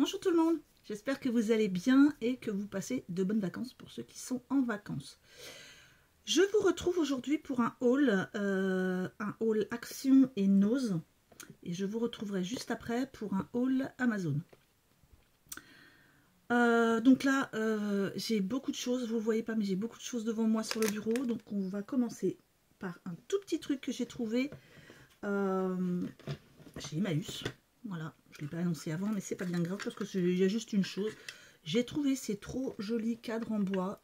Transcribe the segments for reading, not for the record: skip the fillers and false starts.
Bonjour tout le monde, j'espère que vous allez bien et que vous passez de bonnes vacances pour ceux qui sont en vacances. Je vous retrouve aujourd'hui pour un haul Action et Nose et je vous retrouverai juste après pour un haul Amazon. Donc là, j'ai beaucoup de choses, vous ne voyez pas mais j'ai beaucoup de choses devant moi sur le bureau, donc on va commencer par un tout petit truc que j'ai trouvé chez Emmaüs. Voilà, je ne l'ai pas annoncé avant, mais c'est pas bien grave parce que il y a juste une chose. J'ai trouvé ces trop jolis cadres en bois.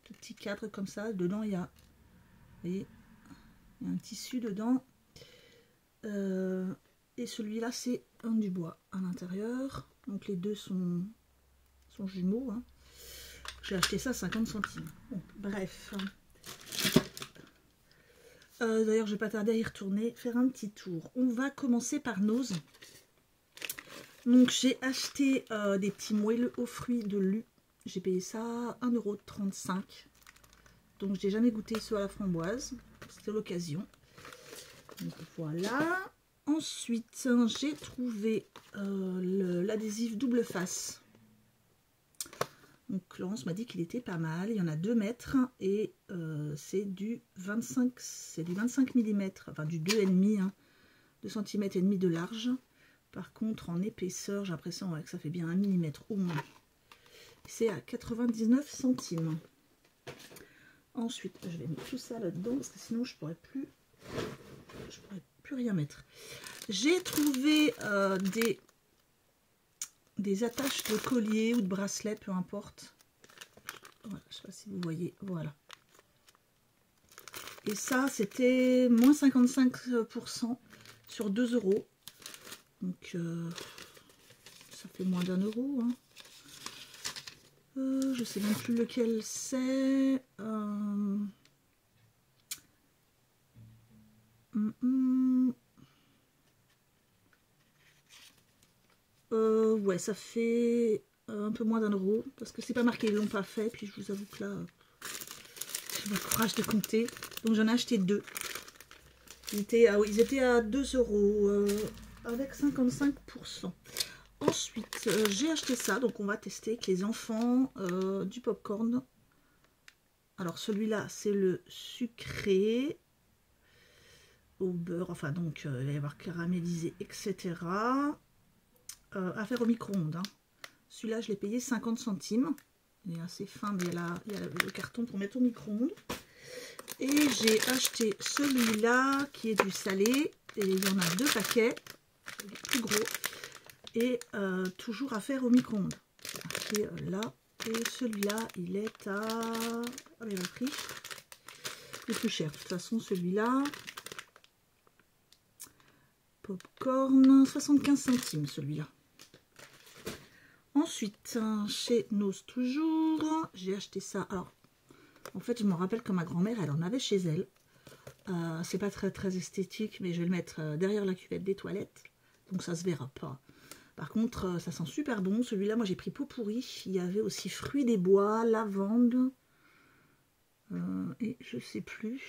Tout petit cadre comme ça. Dedans, il y a, vous voyez, il y a un tissu dedans. Et celui-là, c'est un du bois à l'intérieur. Donc les deux sont jumeaux. Hein. J'ai acheté ça à 50 centimes. Bon, bref. D'ailleurs, je vais pas tarder à y retourner, faire un petit tour. On va commencer par Nose. Donc j'ai acheté des petits moelleux aux fruits de Lu. J'ai payé ça 1,35 €. Donc je n'ai jamais goûté ceux à la framboise. C'était l'occasion. Donc voilà. Ensuite j'ai trouvé l'adhésif double face. Donc Laurence m'a dit qu'il était pas mal. Il y en a 2 mètres et c'est du 25 mm, enfin du 2,5 hein, 2 cm et demi de large. Par contre, en épaisseur, j'ai l'impression que ça fait bien 1 mm au moins. C'est à 99 centimes. Ensuite, je vais mettre tout ça là-dedans parce que sinon je pourrais plus rien mettre. J'ai trouvé des attaches de collier ou de bracelet, peu importe. Voilà, je ne sais pas si vous voyez. Voilà. Et ça, c'était moins 55% sur 2 €. Donc, ça fait moins d'1 €. Hein. Je sais même plus lequel c'est. Ouais, ça fait un peu moins d'1 € parce que c'est pas marqué, ils l'ont pas fait. Puis je vous avoue que là, j'ai pas le courage de compter. Donc j'en ai acheté 2. Ils étaient à 2 € avec 55%. Ensuite, j'ai acheté ça, donc on va tester avec les enfants du popcorn. Alors celui-là, c'est le sucré au beurre, enfin donc il va y avoir caramélisé, etc. À faire au micro-ondes. Hein. Celui-là, je l'ai payé 50 centimes. Il est assez fin, mais il y a le carton pour mettre au micro-ondes. Et j'ai acheté celui-là qui est du salé. Et il y en a 2 paquets, plus gros. Et toujours à faire au micro-ondes. Qui est là. Et celui-là, il est à... Ah, mais le prix est plus cher. De toute façon, celui-là... Popcorn, 75 centimes, celui-là. Ensuite, chez Nose toujours, j'ai acheté ça. Alors, en fait, je me rappelle que ma grand-mère, elle en avait chez elle. C'est pas très esthétique, mais je vais le mettre derrière la cuvette des toilettes. Donc, ça se verra pas. Par contre, ça sent super bon. Celui-là, moi, j'ai pris pot pourri. Il y avait aussi fruits des bois, lavande. Et je sais plus.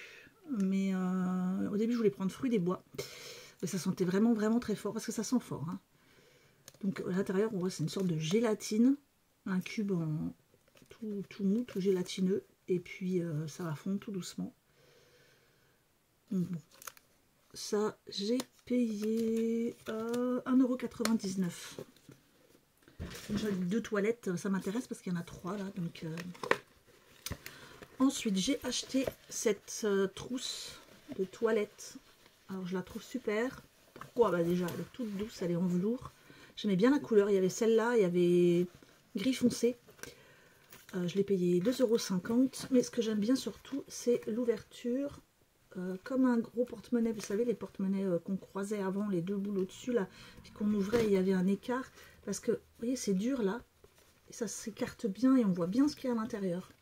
Mais au début, je voulais prendre fruits des bois. Mais ça sentait vraiment très fort. Parce que ça sent fort. Hein. Donc, à l'intérieur, on voit c'est une sorte de gélatine. Un cube en tout mou, tout gélatineux. Et puis, ça va fondre tout doucement. Donc, bon. Ça, j'ai payé 1,99 €. J'ai 2 toilettes, ça m'intéresse parce qu'il y en a 3 là. Donc, ensuite, j'ai acheté cette trousse de toilette. Alors, je la trouve super. Pourquoi? Bah, déjà, elle est toute douce, elle est en velours. J'aimais bien la couleur. Il y avait celle-là, il y avait gris foncé. Je l'ai payé 2,50 €. Mais ce que j'aime bien surtout, c'est l'ouverture. Comme un gros porte-monnaie, vous savez, les porte-monnaies qu'on croisait avant, les 2 boules au-dessus, là, puis qu'on ouvrait, il y avait un écart. Parce que, vous voyez, c'est dur, là. Et ça s'écarte bien et on voit bien ce qu'il y a à l'intérieur.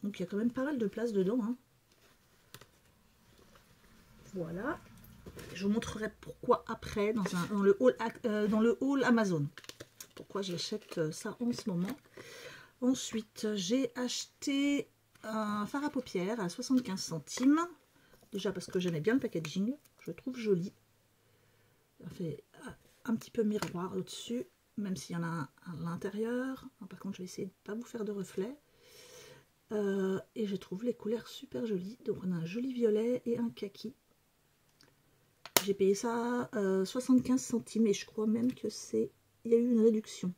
Donc, il y a quand même pas mal de place dedans. Hein. Voilà. Je vous montrerai pourquoi après, dans le haul Amazon. Pourquoi j'achète ça en ce moment. Ensuite, j'ai acheté un fard à paupières à 75 centimes. Déjà parce que j'aimais bien le packaging. Je le trouve joli. Ça fait un petit peu miroir au-dessus, même s'il y en a un à l'intérieur. Par contre, je vais essayer de ne pas vous faire de reflets. Et je trouve les couleurs super jolies. Donc on a un joli violet et un kaki. J'ai payé ça 75 centimes et je crois même que c'est... Il y a eu une réduction.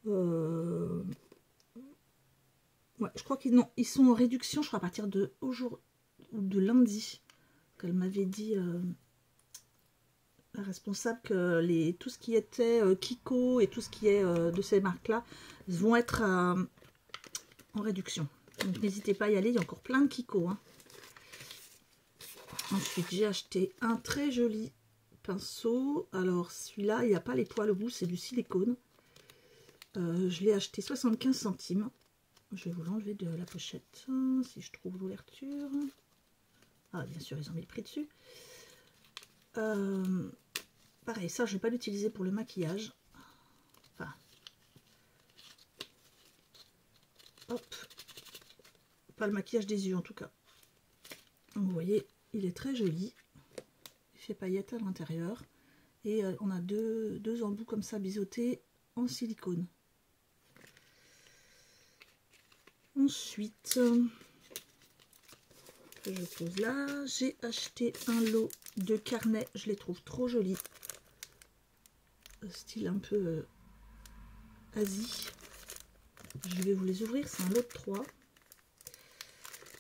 Ouais, je crois qu'ils ils sont en réduction, je crois, à partir de aujourd'hui ou de lundi. Qu'elle m'avait dit la responsable que tout ce qui était Kiko et tout ce qui est de ces marques-là vont être en réduction. Donc n'hésitez pas à y aller, il y a encore plein de Kiko. Hein. Ensuite, j'ai acheté un très joli pinceau. Alors celui-là, il n'y a pas les poils au bout, c'est du silicone. Je l'ai acheté 75 centimes. Je vais vous l'enlever de la pochette, si je trouve l'ouverture. Ah, bien sûr, ils ont mis le prix dessus. Pareil, ça, je ne vais pas l'utiliser pour le maquillage. Enfin, hop. Pas le maquillage des yeux, en tout cas. Donc, vous voyez, il est très joli. Il fait paillettes à l'intérieur. Et on a deux embouts comme ça, biseautés en silicone. Ensuite, je pose là. J'ai acheté un lot de carnets. Je les trouve trop jolis. Style un peu Asie. Je vais vous les ouvrir. C'est un lot de 3.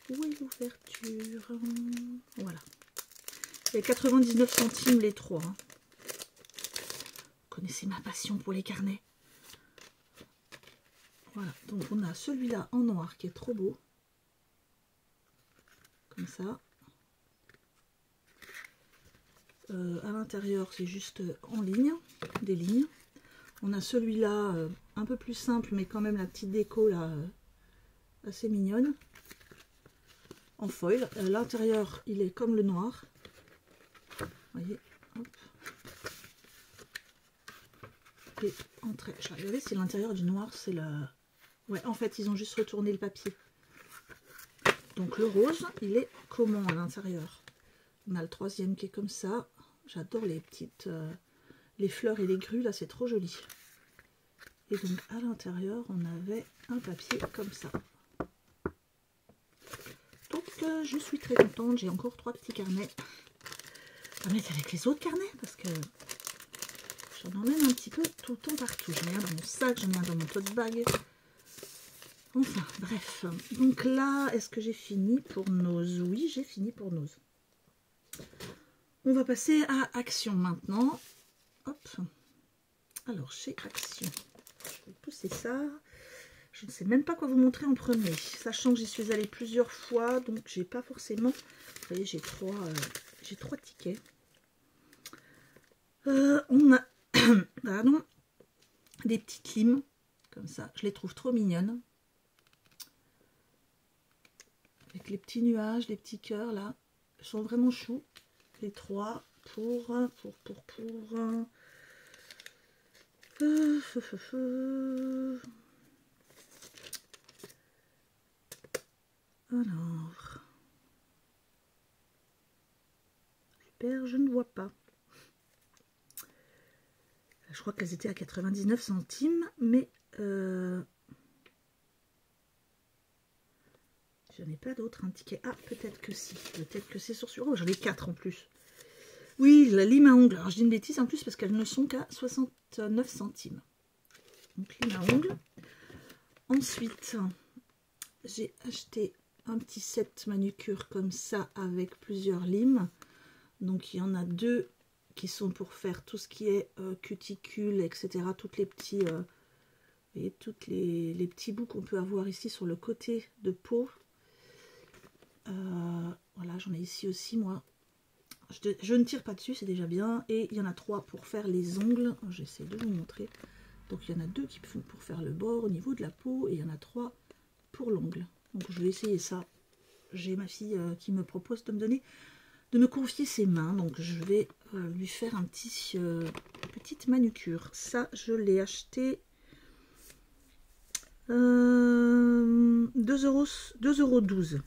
Où est l'ouverture? Voilà. Et 99 centimes les 3. Hein. Vous connaissez ma passion pour les carnets. Voilà, donc on a celui-là en noir qui est trop beau. Comme ça. À l'intérieur, c'est juste en ligne, des lignes. On a celui-là un peu plus simple, mais quand même la petite déco là, assez mignonne. En foil. L'intérieur, il est comme le noir. Vous voyez, hop. Et entrée. Je vais regarder si l'intérieur du noir, c'est la... Ouais, en fait, ils ont juste retourné le papier. Donc le rose, il est comment à l'intérieur? On a le troisième qui est comme ça. J'adore les petites... les fleurs et les grues, là, c'est trop joli. Et donc, à l'intérieur, on avait un papier comme ça. Donc, je suis très contente. J'ai encore 3 petits carnets à mettre avec les autres carnets, parce que j'en emmène un petit peu tout le temps partout. J'en ai un dans mon sac, j'en ai un dans mon tote bag. Enfin, bref. Donc là, est-ce que j'ai fini pour Nose? Oui, j'ai fini pour Nose. On va passer à Action maintenant. Hop. Alors, chez Action, je vais pousser ça. Je ne sais même pas quoi vous montrer en premier. Sachant que j'y suis allée plusieurs fois, donc j'ai pas forcément... Vous voyez, j'ai 3 tickets. On a pardon, des petites limes, comme ça. Je les trouve trop mignonnes. Avec les petits nuages, les petits cœurs, là. Ils sont vraiment choux. Les 3 pour alors, super, je ne vois pas. Je crois qu'elles étaient à 99 centimes, mais je n'ai pas d'autres un ticket. Ah, peut-être que si. Peut-être que c'est sur... Oh, j'en ai 4 en plus. Oui, la lime à ongles. Alors, je dis une bêtise en plus parce qu'elles ne sont qu'à 69 centimes. Donc, lime à ongles. Ensuite, j'ai acheté un petit set manucure comme ça avec plusieurs limes. Donc, il y en a 2 qui sont pour faire tout ce qui est cuticule, etc. Toutes les petits... et toutes les petits bouts qu'on peut avoir ici sur le côté de peau. Voilà, j'en ai ici aussi, moi. Je ne tire pas dessus, c'est déjà bien. Et il y en a 3 pour faire les ongles. J'essaie de vous montrer. Donc, il y en a 2 qui font pour faire le bord au niveau de la peau. Et il y en a 3 pour l'ongle. Donc, je vais essayer ça. J'ai ma fille qui me propose de me confier ses mains. Donc, je vais lui faire un petit petite manucure. Ça, je l'ai acheté... 2,12 €.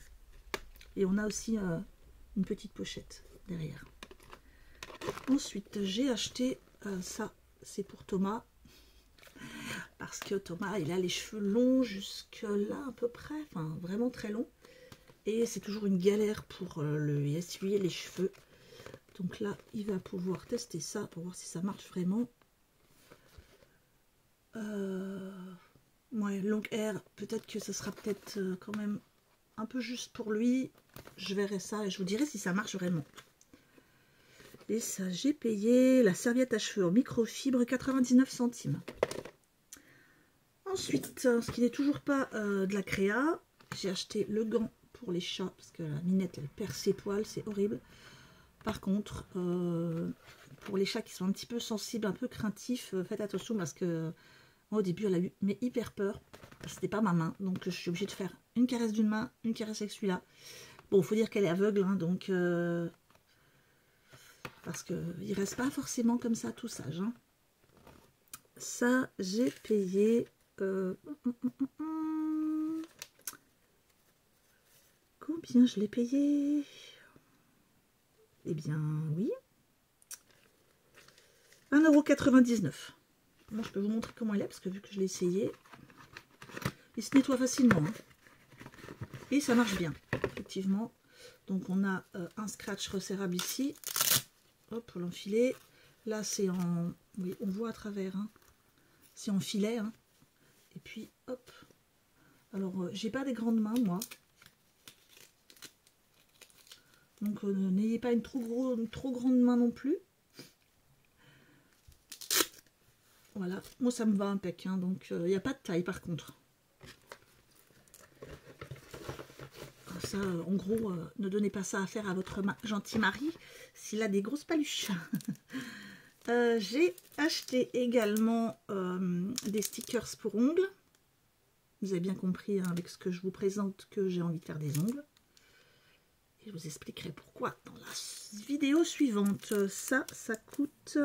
Et on a aussi une petite pochette derrière. Ensuite, j'ai acheté ça, c'est pour Thomas. Parce que Thomas, il a les cheveux longs jusque là à peu près, enfin vraiment très longs. Et c'est toujours une galère pour lui essuyer les cheveux. Donc là, il va pouvoir tester ça pour voir si ça marche vraiment. Ouais, long hair, peut-être que ce sera peut-être quand même un peu juste pour lui. Je verrai ça et je vous dirai si ça marche vraiment. Et ça, j'ai payé la serviette à cheveux en microfibre 99 centimes. Ensuite, ce qui n'est toujours pas de la créa, j'ai acheté le gant pour les chats parce que la Minette elle perd ses poils, c'est horrible. Par contre, pour les chats qui sont un petit peu sensibles, un peu craintifs, faites attention parce que moi, au début elle a eu mais hyper peur. C'était pas ma main, donc je suis obligée de faire une caresse d'une main, une caresse avec celui-là. Bon, faut dire qu'elle est aveugle, hein, donc parce qu'il reste pas forcément comme ça tout sage. Hein. Ça, j'ai payé. Combien je l'ai payé? Eh bien, oui. 1,99 €. Moi, je peux vous montrer comment il est, parce que vu que je l'ai essayé, il se nettoie facilement. Hein. Et ça marche bien, effectivement. Donc, on a un scratch resserrable ici. Hop, pour l'enfiler. Là, c'est en... Oui, on voit à travers. Hein. C'est en filet. Hein. Et puis, hop. Alors, j'ai pas des grandes mains, moi. Donc, n'ayez pas une trop grande main non plus. Voilà, moi ça me va impec, hein, donc il n'y a pas de taille par contre. Ça, en gros, ne donnez pas ça à faire à votre gentil mari s'il a des grosses paluches. J'ai acheté également des stickers pour ongles. Vous avez bien compris hein, avec ce que je vous présente que j'ai envie de faire des ongles. Et je vous expliquerai pourquoi dans la vidéo suivante. Ça coûte...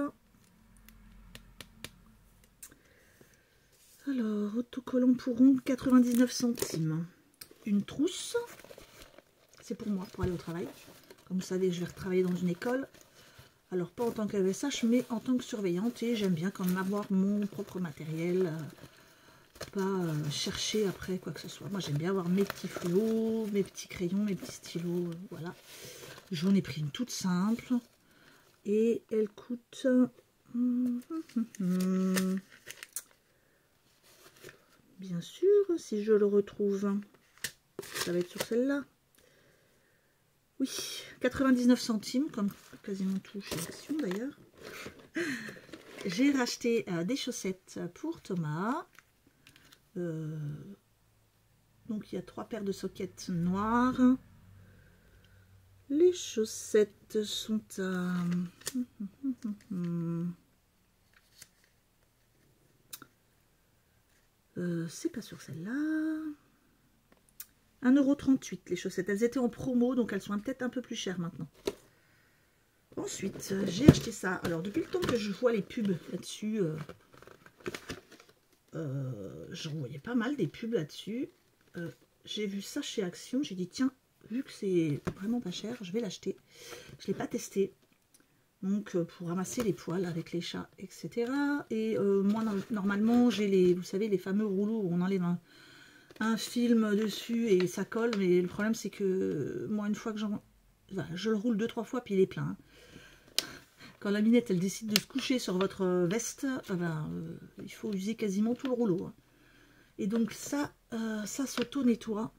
Alors, autocollant pour ongles, 99 centimes. Une trousse. C'est pour moi, pour aller au travail. Comme vous savez, je vais retravailler dans une école. Alors, pas en tant qu'AESH, mais en tant que surveillante. Et j'aime bien quand même avoir mon propre matériel. Pas chercher après quoi que ce soit. Moi, j'aime bien avoir mes petits fluos, mes petits crayons, mes petits stylos. Voilà. J'en ai pris une toute simple. Et elle coûte... Bien sûr, si je le retrouve, ça va être sur celle-là. Oui, 99 centimes, comme quasiment tout chez Action d'ailleurs. J'ai racheté des chaussettes pour Thomas. Donc il y a 3 paires de soquettes noires. Les chaussettes sont à... c'est pas sur celle-là. 1,38 € les chaussettes. Elles étaient en promo, donc elles sont peut-être un peu plus chères maintenant. Ensuite, j'ai acheté ça. Alors, depuis le temps que je vois les pubs là-dessus, j'en voyais pas mal des pubs là-dessus. J'ai vu ça chez Action. J'ai dit, tiens, vu que c'est vraiment pas cher, je vais l'acheter. Je ne l'ai pas testé. Donc, pour ramasser les poils avec les chats, etc. Et moi, normalement, j'ai les, vous savez, les fameux rouleaux où on enlève un film dessus et ça colle. Mais le problème, c'est que moi, une fois que je le roule 2-3 fois, puis il est plein. Quand la Minette, elle décide de se coucher sur votre veste, il faut user quasiment tout le rouleau. Hein. Et donc, ça s'auto-nettoie.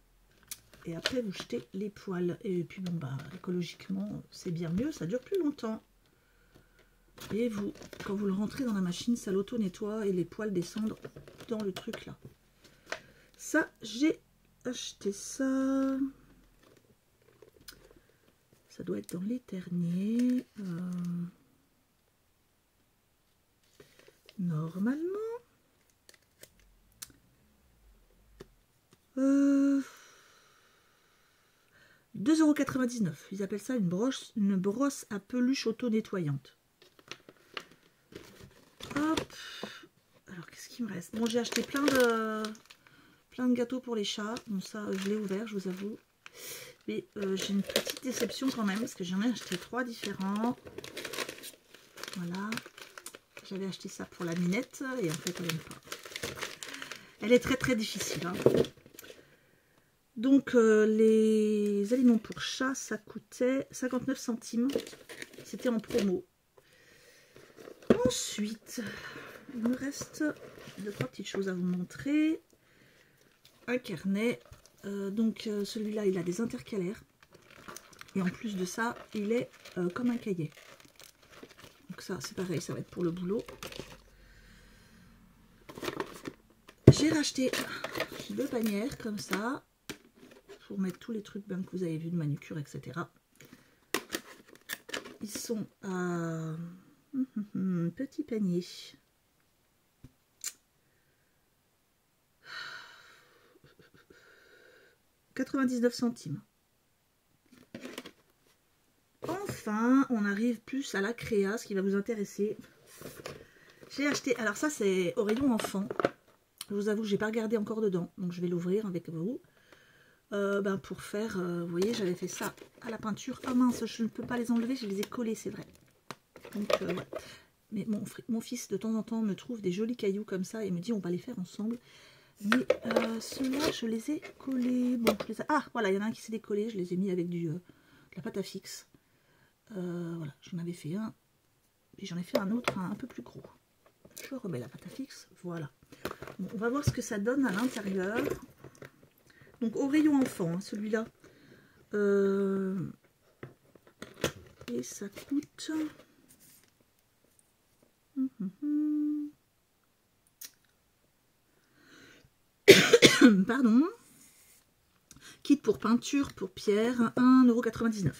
Et après, vous jetez les poils. Et puis, bon, écologiquement, c'est bien mieux, ça dure plus longtemps. Et vous, quand vous le rentrez dans la machine, ça l'auto-nettoie et les poils descendent dans le truc là. Ça, j'ai acheté ça. Ça doit être dans les derniers. Normalement. 2,99 €. Ils appellent ça une brosse à peluche auto-nettoyante. Hop. Alors, qu'est-ce qu'il me reste? Bon, j'ai acheté plein de gâteaux pour les chats. Bon, ça, je l'ai ouvert, je vous avoue. Mais j'ai une petite déception quand même, parce que j'en ai acheté 3 différents. J'avais acheté ça pour la Minette et en fait elle n'aime pas. Elle est très très difficile. Hein. Donc les aliments pour chat, ça coûtait 59 centimes. C'était en promo. Ensuite, il me reste 2-3 petites choses à vous montrer. Un carnet. Donc celui-là, il a des intercalaires. Et en plus de ça, il est comme un cahier. Donc ça, c'est pareil, ça va être pour le boulot. J'ai racheté 2 bannières comme ça. Pour mettre tous les trucs que vous avez vus de manucure, etc. Ils sont à petit panier. « 99 centimes. Enfin, on arrive plus à la créa, ce qui va vous intéresser. J'ai acheté, alors ça c'est au rayon enfant. Je vous avoue, j'ai pas regardé encore dedans, donc je vais l'ouvrir avec vous. Pour faire, vous voyez, j'avais fait ça à la peinture. Ah mince, je ne peux pas les enlever, je les ai collés, c'est vrai. Donc, ouais. Mais mon fils, de temps en temps, me trouve des jolis cailloux comme ça et me dit, on va les faire ensemble. Mais ceux-là, je les ai collés. Bon, je les ai... Ah, voilà, il y en a un qui s'est décollé, je les ai mis avec de la pâte à fixe. Voilà, j'en avais fait un. Puis j'en ai fait un autre, un peu plus gros. Je remets la pâte à fixe, voilà. Bon, on va voir ce que ça donne à l'intérieur. Donc au rayon enfant, hein, celui-là. Et ça coûte... Pardon. Kit pour peinture, pour pierre, 1,99 €.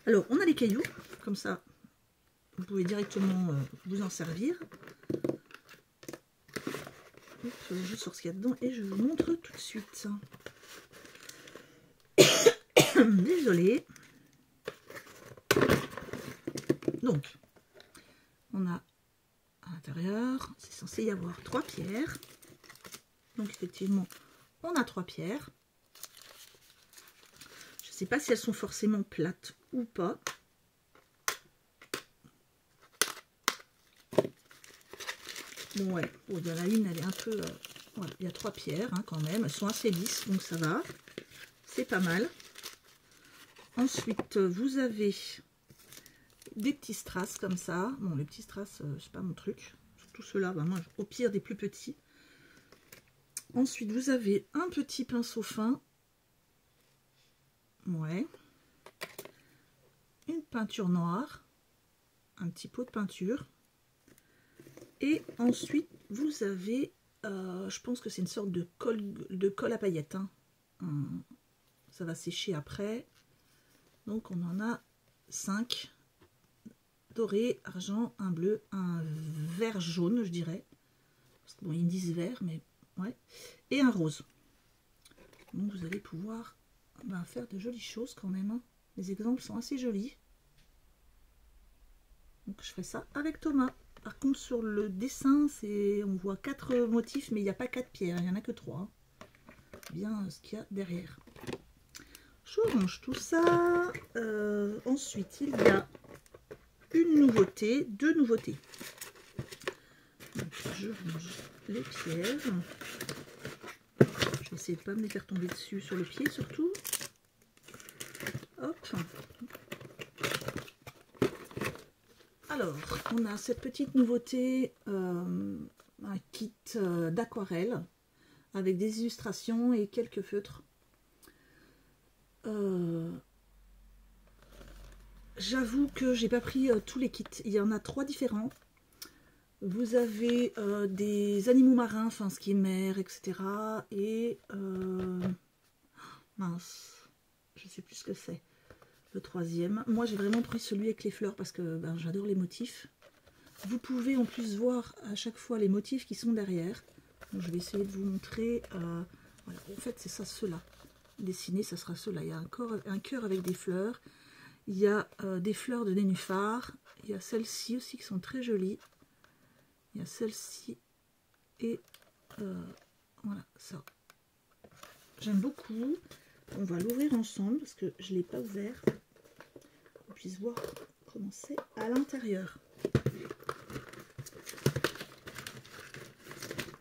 Alors, on a les cailloux, comme ça, vous pouvez directement vous en servir. Je sors ce qu'il y a dedans et je vous montre tout de suite. Désolée. Donc, on a à l'intérieur, c'est censé y avoir 3 pierres. Donc, effectivement, on a 3 pierres. Je ne sais pas si elles sont forcément plates ou pas. Bon, ouais, bon, il y en a une, elle est un peu... voilà, il y a 3 pierres hein, quand même. Elles sont assez lisses, donc ça va. C'est pas mal. Ensuite, vous avez des petits strass comme ça. Bon, les petits strass, c'est pas mon truc. Surtout ceux-là, moi, au pire des plus petits. Ensuite, vous avez un petit pinceau fin. Ouais. Une peinture noire. Un petit pot de peinture. Et ensuite, vous avez, je pense que c'est une sorte de colle à paillettes. Hein. Ça va sécher après. Donc, on en a 5. Doré, argent, un bleu, un vert jaune, je dirais. Parce que, bon, ils disent vert, mais ouais. Et un rose. Donc, vous allez pouvoir faire de jolies choses quand même. Hein. Les exemples sont assez jolis. Donc, je ferai ça avec Thomas. Par contre, sur le dessin, on voit 4 motifs, mais il n'y a pas 4 pierres, il n'y en a que 3. Hein. Bien ce qu'il y a derrière. Je range tout ça. Ensuite, il y a une nouveauté, 2 nouveautés. Donc, je range les pierres. Je vais essayer de ne pas me les faire tomber dessus sur le pied, surtout. Hop. Alors, on a cette petite nouveauté, un kit d'aquarelle avec des illustrations et quelques feutres. J'avoue que j'ai pas pris tous les kits. Il y en a 3 différents. Vous avez des animaux marins, enfin ce qui est mer, etc. Et mince, je sais plus ce que c'est. Le 3e. Moi, j'ai vraiment pris celui avec les fleurs parce que j'adore les motifs. Vous pouvez en plus voir à chaque fois les motifs qui sont derrière. Donc, je vais essayer de vous montrer. Voilà. En fait, c'est ça, ceux-là. Dessiné, ça sera ceux-là. Il y a un cœur avec des fleurs. Il y a des fleurs de nénuphar. Il y a celles-ci aussi qui sont très jolies. Il y a celle-ci. Et voilà, ça. J'aime beaucoup. On va l'ouvrir ensemble parce que je ne l'ai pas ouvert. On puisse voir comment c'est à l'intérieur.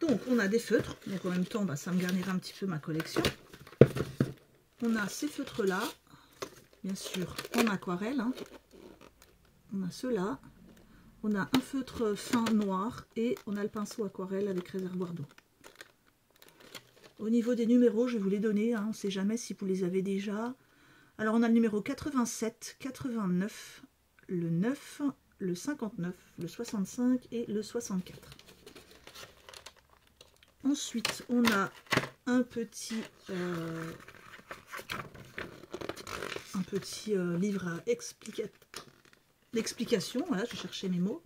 Donc, on a des feutres. Donc, en même temps, bah, ça me garnira un petit peu ma collection. On a ces feutres-là, bien sûr, en aquarelle. Hein. On a ceux-là. On a un feutre fin noir et on a le pinceau aquarelle avec réservoir d'eau. Au niveau des numéros, je vais vous les donner. Hein. On ne sait jamais si vous les avez déjà. Alors, on a le numéro 87, 89, le 9, le 59, le 65 et le 64. Ensuite, on a un petit livre à l'explication. Voilà, je cherchais mes mots.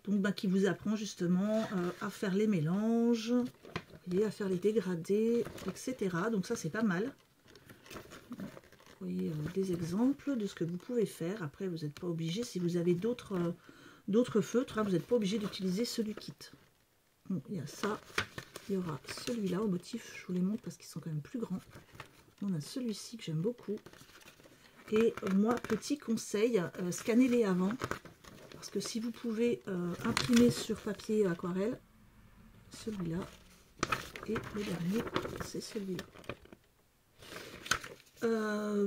Donc, bah, qui vous apprend justement à faire les mélanges, et à faire les dégradés, etc. Donc ça, c'est pas mal. Vous voyez des exemples de ce que vous pouvez faire. Après, vous n'êtes pas obligé, si vous avez d'autres feutres, hein, vous n'êtes pas obligé d'utiliser ceux du kit. Bon, il y a ça. Il y aura celui-là au motif, je vous les montre parce qu'ils sont quand même plus grands. On a celui-ci que j'aime beaucoup. Et moi, petit conseil, scannez-les avant. Parce que si vous pouvez imprimer sur papier aquarelle, celui-là, et le dernier, c'est celui-là.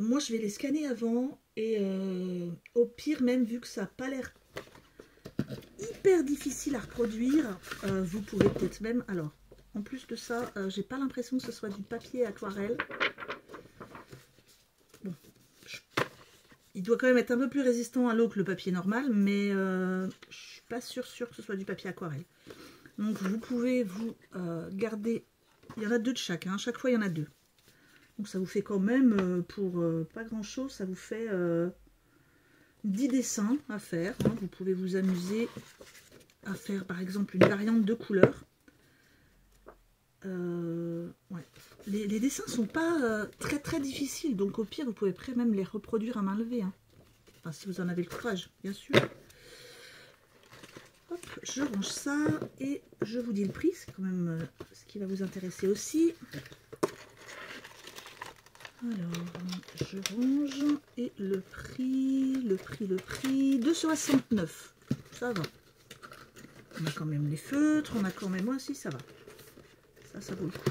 Moi, je vais les scanner avant. Et au pire, même vu que ça n'a pas l'air hyper difficile à reproduire, vous pouvez peut-être même... Alors, en plus de ça, j'ai pas l'impression que ce soit du papier aquarelle. Bon, il doit quand même être un peu plus résistant à l'eau que le papier normal, mais je suis pas sûre que ce soit du papier aquarelle. Donc vous pouvez vous garder, il y en a 2 de chaque, hein, chaque fois il y en a 2. Donc ça vous fait quand même, pour pas grand chose, ça vous fait 10 dessins à faire. Hein. Vous pouvez vous amuser à faire par exemple une variante de couleurs. Ouais. Les dessins sont pas très difficiles, donc au pire vous pouvez même les reproduire à main levée. Hein. Enfin si vous en avez le courage, bien sûr. Hop, je range ça et je vous dis le prix, c'est quand même ce qui va vous intéresser aussi. Alors, je range et le prix, 2,69 €. Ça va. On a quand même les feutres, on a quand même... Moi aussi, ça va. Ça vaut le coup.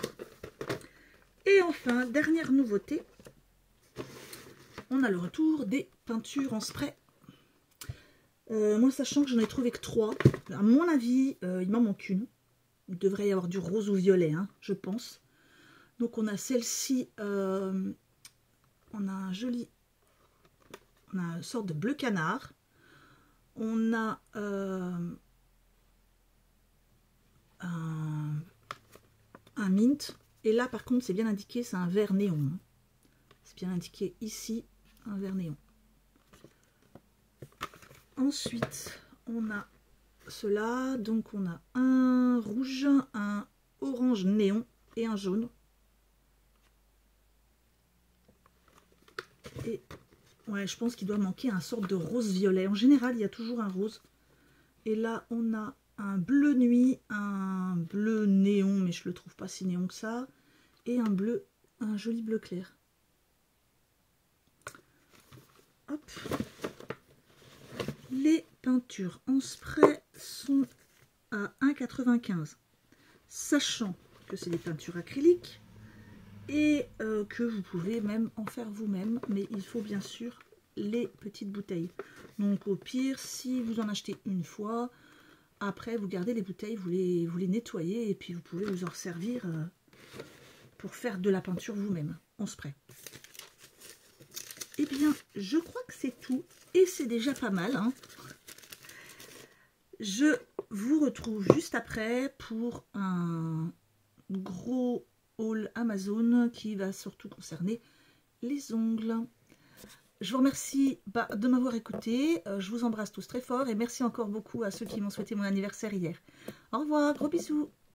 Et enfin, dernière nouveauté, on a le retour des peintures en spray. Moi, sachant que j'en ai trouvé que 3, à mon avis, il m'en manque une. Il devrait y avoir du rose ou violet, hein, je pense. Donc, on a celle-ci, on a un joli, on a une sorte de bleu canard. On a un mint. Et là, par contre, c'est bien indiqué, c'est un vert néon. C'est bien indiqué ici, un vert néon. Ensuite, on a cela. Donc, on a un rouge, un orange néon et un jaune. Et ouais, je pense qu'il doit manquer un sorte de rose-violet. En général, il y a toujours un rose. Et là, on a un bleu nuit, un bleu néon, mais je le trouve pas si néon que ça. Et un bleu, un joli bleu clair. Hop. Les peintures en spray sont à 1,95 €. Sachant que c'est des peintures acryliques et que vous pouvez même en faire vous-même. Mais il faut bien sûr les petites bouteilles. Donc au pire, si vous en achetez une fois, après vous gardez les bouteilles, vous les nettoyez et puis vous pouvez vous en servir pour faire de la peinture vous-même en spray. Eh bien, je crois que c'est tout et c'est déjà pas mal. Hein. Je vous retrouve juste après pour un gros haul Amazon qui va surtout concerner les ongles. Je vous remercie de m'avoir écouté. Je vous embrasse tous très fort et merci encore beaucoup à ceux qui m'ont souhaité mon anniversaire hier. Au revoir, gros bisous.